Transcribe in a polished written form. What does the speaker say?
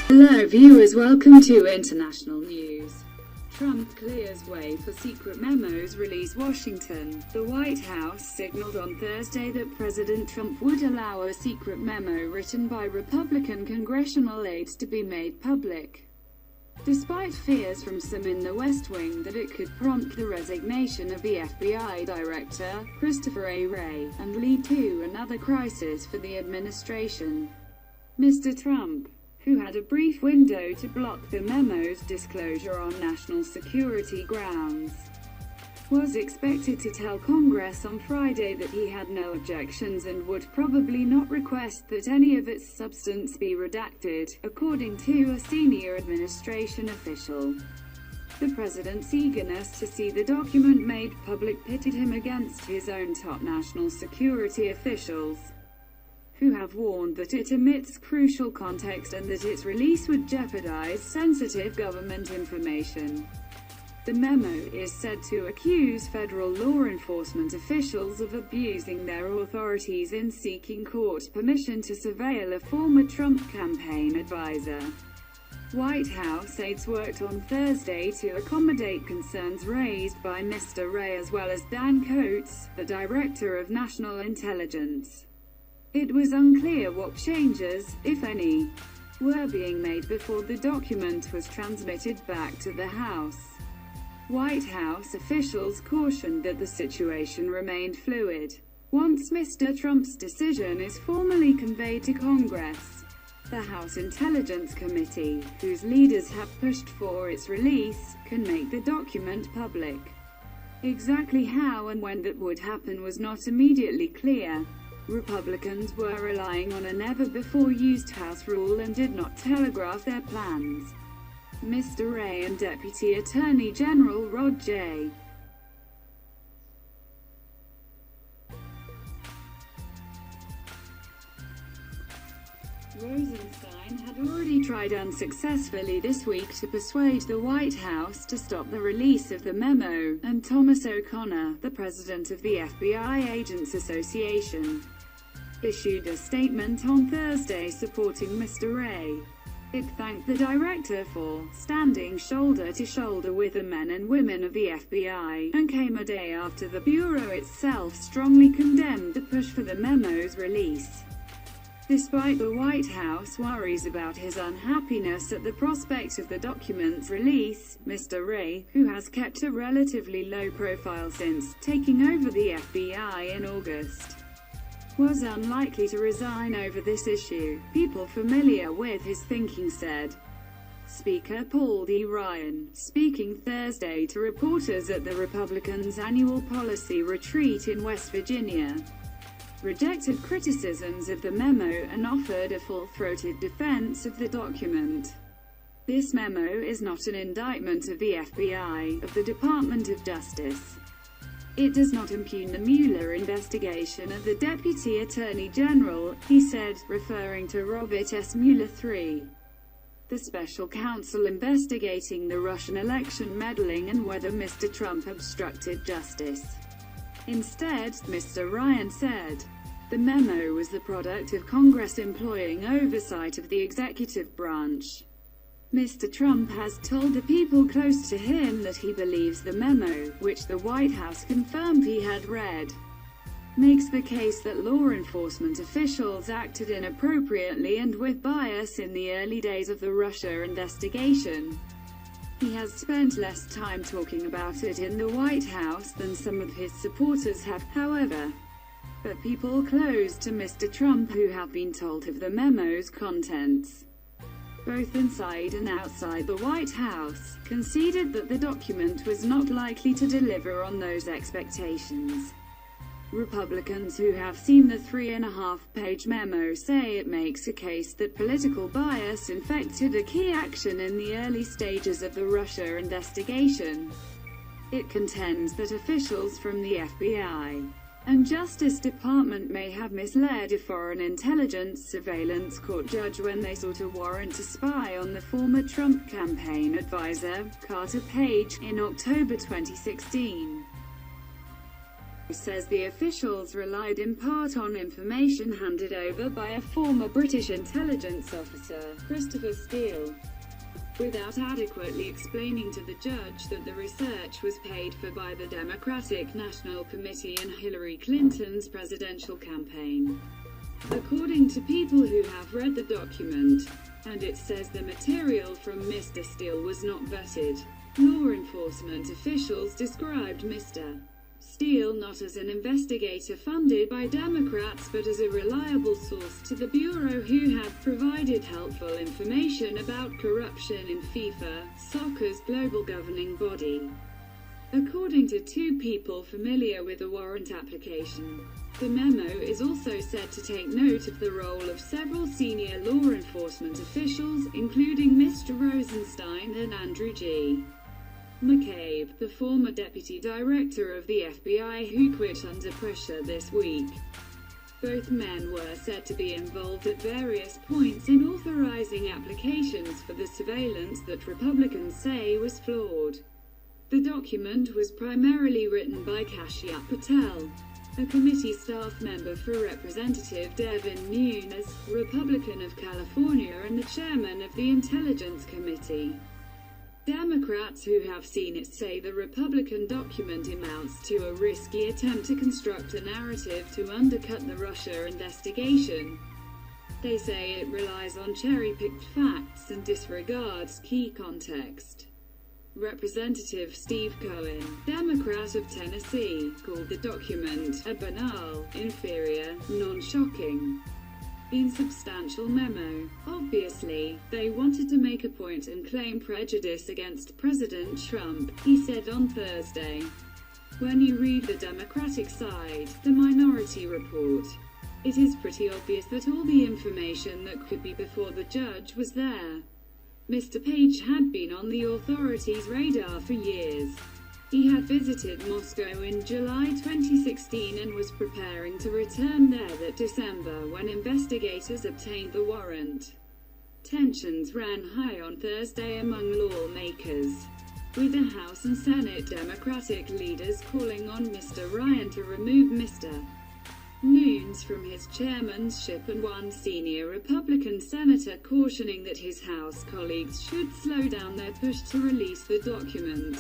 Hello viewers, welcome to International News. Trump clears way for secret memos release. Washington. The White House signaled on Thursday that President Trump would allow a secret memo written by Republican congressional aides to be made public, despite fears from some in the West Wing that it could prompt the resignation of the FBI Director, Christopher A. Wray, and lead to another crisis for the administration. Mr. Trump, who had a brief window to block the memo's disclosure on national security grounds, was expected to tell Congress on Friday that he had no objections and would probably not request that any of its substance be redacted, according to a senior administration official. The president's eagerness to see the document made public pitted him against his own top national security officials, who have warned that it omits crucial context and that its release would jeopardize sensitive government information. The memo is said to accuse federal law enforcement officials of abusing their authorities in seeking court permission to surveil a former Trump campaign advisor. White House aides worked on Thursday to accommodate concerns raised by Mr. Wray as well as Dan Coats, the Director of National Intelligence. It was unclear what changes, if any, were being made before the document was transmitted back to the House. White House officials cautioned that the situation remained fluid. Once Mr. Trump's decision is formally conveyed to Congress, the House Intelligence Committee, whose leaders have pushed for its release, can make the document public. Exactly how and when that would happen was not immediately clear. Republicans were relying on a never-before-used House rule and did not telegraph their plans. Mr. Wray and Deputy Attorney General Rod J. Rosenstein had already tried unsuccessfully this week to persuade the White House to stop the release of the memo, and Thomas O'Connor, the president of the FBI Agents Association, issued a statement on Thursday supporting Mr. Wray. It thanked the director for standing shoulder to shoulder with the men and women of the FBI, and came a day after the Bureau itself strongly condemned the push for the memo's release. Despite the White House worries about his unhappiness at the prospect of the document's release, Mr. Wray, who has kept a relatively low profile since taking over the FBI in August, was unlikely to resign over this issue, people familiar with his thinking said. Speaker Paul D. Ryan, speaking Thursday to reporters at the Republicans' annual policy retreat in West Virginia, rejected criticisms of the memo and offered a full-throated defense of the document. This memo is not an indictment of the FBI, of the Department of Justice. It does not impugn the Mueller investigation of the Deputy Attorney General, he said, referring to Robert S. Mueller III, the special counsel investigating the Russian election meddling and whether Mr. Trump obstructed justice. Instead, Mr. Ryan said, the memo was the product of Congress employing oversight of the executive branch. Mr. Trump has told the people close to him that he believes the memo, which the White House confirmed he had read, makes the case that law enforcement officials acted inappropriately and with bias in the early days of the Russia investigation. He has spent less time talking about it in the White House than some of his supporters have, however. But people close to Mr. Trump who have been told of the memo's contents, both inside and outside the White House, conceded that the document was not likely to deliver on those expectations. Republicans who have seen the 3.5-page memo say it makes a case that political bias infected a key action in the early stages of the Russia investigation. It contends that officials from the FBI and Justice Department may have misled a foreign intelligence surveillance court judge when they sought a warrant to spy on the former Trump campaign advisor, Carter Page, in October 2016. says the officials relied in part on information handed over by a former British intelligence officer, Christopher Steele, without adequately explaining to the judge that the research was paid for by the Democratic National Committee and Hillary Clinton's presidential campaign. According to people who have read the document, and it says the material from Mr. Steele was not vetted, law enforcement officials described Mr. Steele not as an investigator funded by Democrats but as a reliable source to the Bureau who had provided helpful information about corruption in FIFA, soccer's global governing body. According to two people familiar with the warrant application, the memo is also said to take note of the role of several senior law enforcement officials, including Mr. Rosenstein and Andrew G. McCabe, the former deputy director of the FBI who quit under pressure this week. Both men were said to be involved at various points in authorizing applications for the surveillance that Republicans say was flawed. The document was primarily written by Kashyap Patel, a committee staff member for Representative Devin Nunes, Republican of California and the chairman of the Intelligence Committee. Democrats who have seen it say the Republican document amounts to a risky attempt to construct a narrative to undercut the Russia investigation. They say it relies on cherry-picked facts and disregards key context. Representative Steve Cohen, Democrat of Tennessee, called the document a banal, inferior, non-shocking, insubstantial memo. Obviously, they wanted to make a point and claim prejudice against President Trump, he said on Thursday. When you read the Democratic side, the minority report, it is pretty obvious that all the information that could be before the judge was there. Mr. Page had been on the authorities' radar for years. He had visited Moscow in July 2016 and was preparing to return there that December when investigators obtained the warrant. Tensions ran high on Thursday among lawmakers, with the House and Senate Democratic leaders calling on Mr. Ryan to remove Mr. Nunes from his chairmanship and one senior Republican senator cautioning that his House colleagues should slow down their push to release the document.